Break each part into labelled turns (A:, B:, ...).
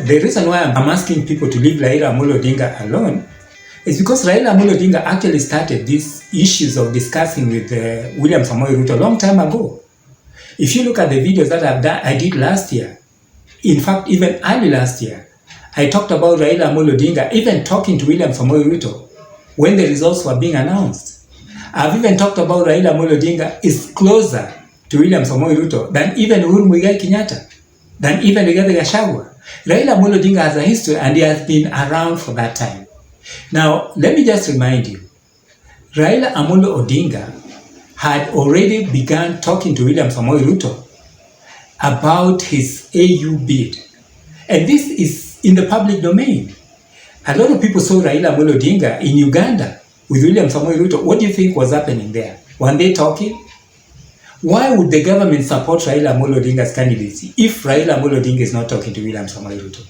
A: The reason why I'm asking people to leave Raila Amolo Odinga alone is because Raila Amolo Odinga actually started these issues of discussing with William Samoei Ruto a long time ago. If you look at the videos that I did last year, in fact, even early last year, I talked about Raila Amolo Odinga even talking to William Samoei Ruto when the results were being announced. I've even talked about Raila Amolo Odinga is closer to William Samoei Ruto than even Uhuru Muigai Kenyatta, than even Rigathi Gachagua. Raila Amolo Odinga has a history and he has been around for that time. Now, let me just remind you, Raila Amolo Odinga had already begun talking to William Samoei Ruto about his AU bid. And this is in the public domain. A lot of people saw Raila Amolo Odinga in Uganda with William Samoei Ruto. What do you think was happening there? Were they talking? Why would the government support Raila Amolo Odinga's candidacy if Raila Amolo Odinga is not talking to William Samoei Ruto?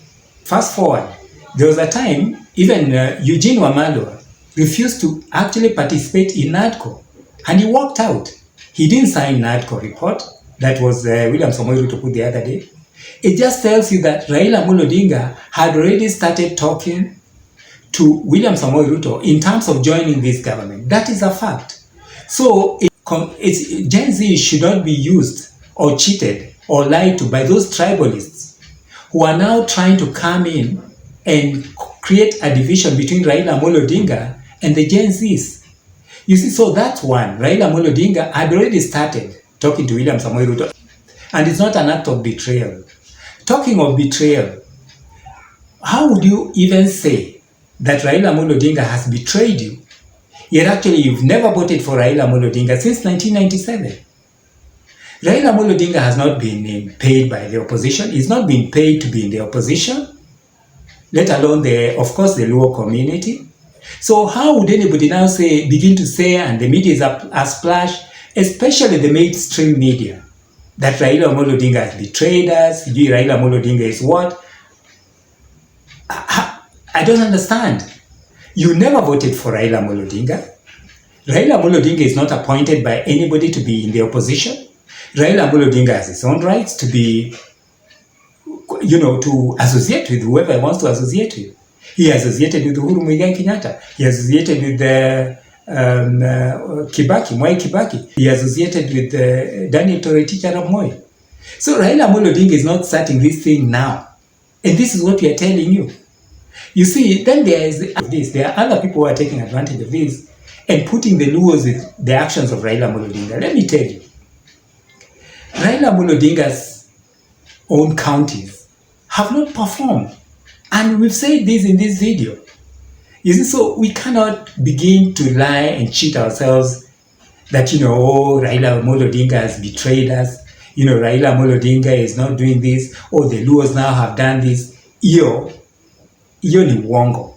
A: Fast forward, there was a time even Eugene Wamalwa refused to actually participate in NADCO and he walked out. He didn't sign NADCO report. That was William Samoei Ruto put the other day. It just tells you that Raila Amolo Odinga had already started talking to William Samoei Ruto in terms of joining this government. That is a fact. So Gen Z should not be used or cheated or lied to by those tribalists who are now trying to come in and create a division between Raila Amolo Odinga and the Gen Zs. You see, so that's one. Raila Amolo Odinga had already started talking to William Samoei Ruto. And it's not an act of betrayal. Talking of betrayal, how would you even say that Raila Amolo Odinga has betrayed you? Yet actually you've never voted for Raila Amolo Odinga since 1997. Raila Amolo Odinga has not been paid by the opposition. He's not been paid to be in the opposition, let alone of course the Luo community. So how would anybody now begin to say, and the media is a splash, especially the mainstream media, that Raila Amolo Odinga has betrayed us, Raila Amolo Odinga is what? I don't understand. You never voted for Raila Amolo Odinga. Raila Amolo Odinga is not appointed by anybody to be in the opposition. Raila Amolo Odinga has his own rights to be, to associate with whoever he wants to associate with. He associated with Uhuru Muigai Kenyatta. He associated with Mwai Kibaki. He associated with Daniel Toroitich arap Moi. So Raila Amolo Odinga is not starting this thing now. And this is what we are telling you. You see, then there is this. There are other people who are taking advantage of this and putting the Luos with the actions of Raila Amolo Odinga. Let me tell you, Raila Amolo Odinga's own counties have not performed. And we've said this in this video. You see, so we cannot begin to lie and cheat ourselves that, Raila Amolo Odinga has betrayed us. Raila Amolo Odinga is not doing this. Or the Luos now have done this. Iyo ni uongo.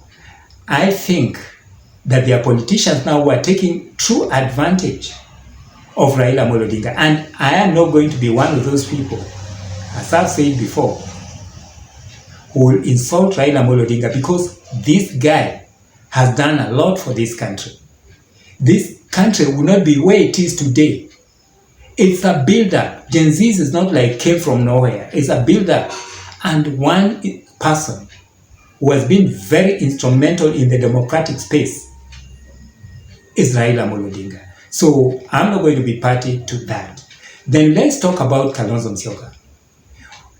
A: I think that there are politicians now who are taking true advantage of Raila Amolo Odinga. And I am not going to be one of those people, as I've said before, who will insult Raila Amolo Odinga, because this guy has done a lot for this country. This country would not be where it is today. It's a build-up. Gen Z is not like came from nowhere. It's a build-up. And one person who has been very instrumental in the democratic space is Raila Amolo Odinga. So I'm not going to be party to that. Then let's talk about Kalonzo Musyoka.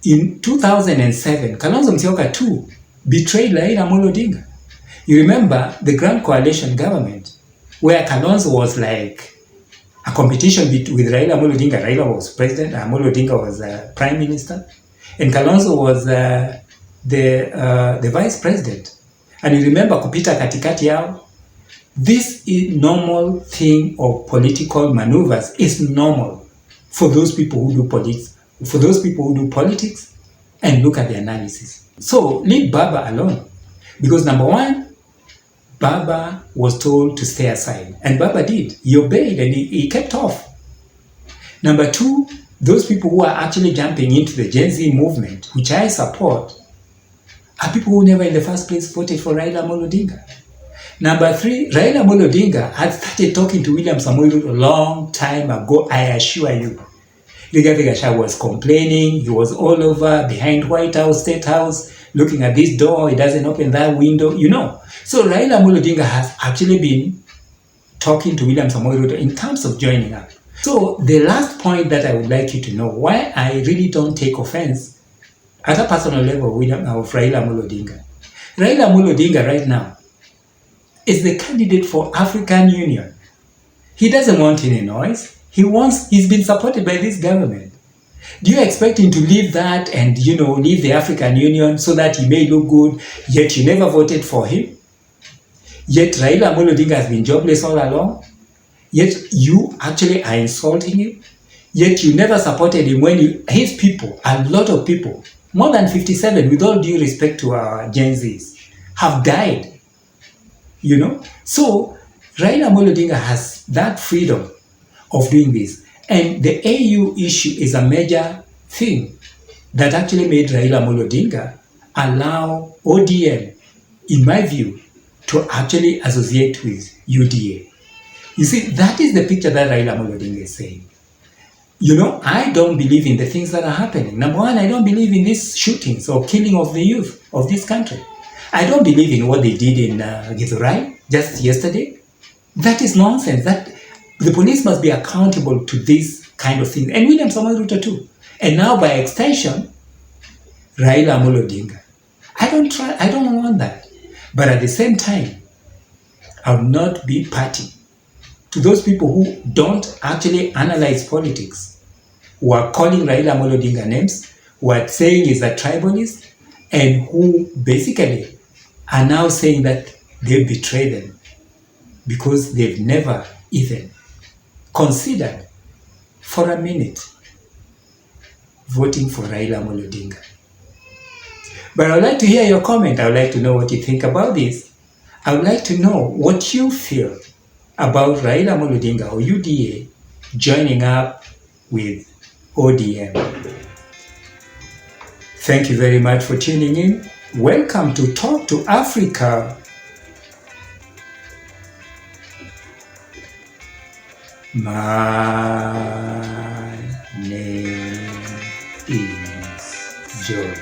A: In 2007, Kalonzo Musyoka too betrayed Raila Amolo Odinga. You remember the Grand Coalition government, where Kalonzo was like a competition with Raila Amolo Odinga. Raila was president, Amolo Odinga was prime minister, and Kalonzo was the vice president. And you remember kupita katikati yao? This is normal thing of political maneuvers. It's normal for those people who do politics. For those people who do politics and look at the analysis. So leave Baba alone. Because number one, Baba was told to stay aside. And Baba did. He obeyed and he kept off. Number two, those people who are actually jumping into the Gen Z movement, which I support, are people who never in the first place voted for Raila Amolo Odinga. Number three, Raila Amolo Odinga had started talking to William Samoei Ruto a long time ago, I assure you. Rigathi Gachagua was complaining. He was all over behind White House, State House, looking at this door. He doesn't open that window, you know. So Raila Amolo Odinga has actually been talking to William Samoei Ruto in terms of joining up. So the last point that I would like you to know, why I really don't take offense at a personal level of Raila Amolo Odinga. Raila Amolo Odinga right now is the candidate for African Union. He doesn't want any noise. He's been supported by this government. Do you expect him to leave that and, leave the African Union so that he may look good, yet you never voted for him? Yet Raila Amolo Odinga has been jobless all along? Yet you actually are insulting him? Yet you never supported him when his people, a lot of people, more than 57, with all due respect to our Gen Zs, have died. So Raila Amolo Odinga has that freedom of doing this. And the AU issue is a major thing that actually made Raila Amolo Odinga allow ODM, in my view, to actually associate with UDA. You see, that is the picture that Raila Amolo Odinga is saying. I don't believe in the things that are happening. Number one, I don't believe in these shootings or killing of the youth of this country. I don't believe in what they did in Githurai just yesterday. That is nonsense. That the police must be accountable to this kind of thing. And William Samoei Ruto too. And now by extension, Raila Amolo Odinga. I don't want that. But at the same time, I will not be party to those people who don't actually analyze politics, who are calling Raila Amolo Odinga names, who are saying he's a tribalist, and who basically are now saying that they betray them because they've never even considered for a minute voting for Raila Amolo Odinga. But I would like to hear your comment. I would like to know what you think about this. I would like to know what you feel about Raila Amolo Odinga or UDA joining up with ODM. Thank you very much for tuning in. Welcome to Talk to Africa. My name is Joe.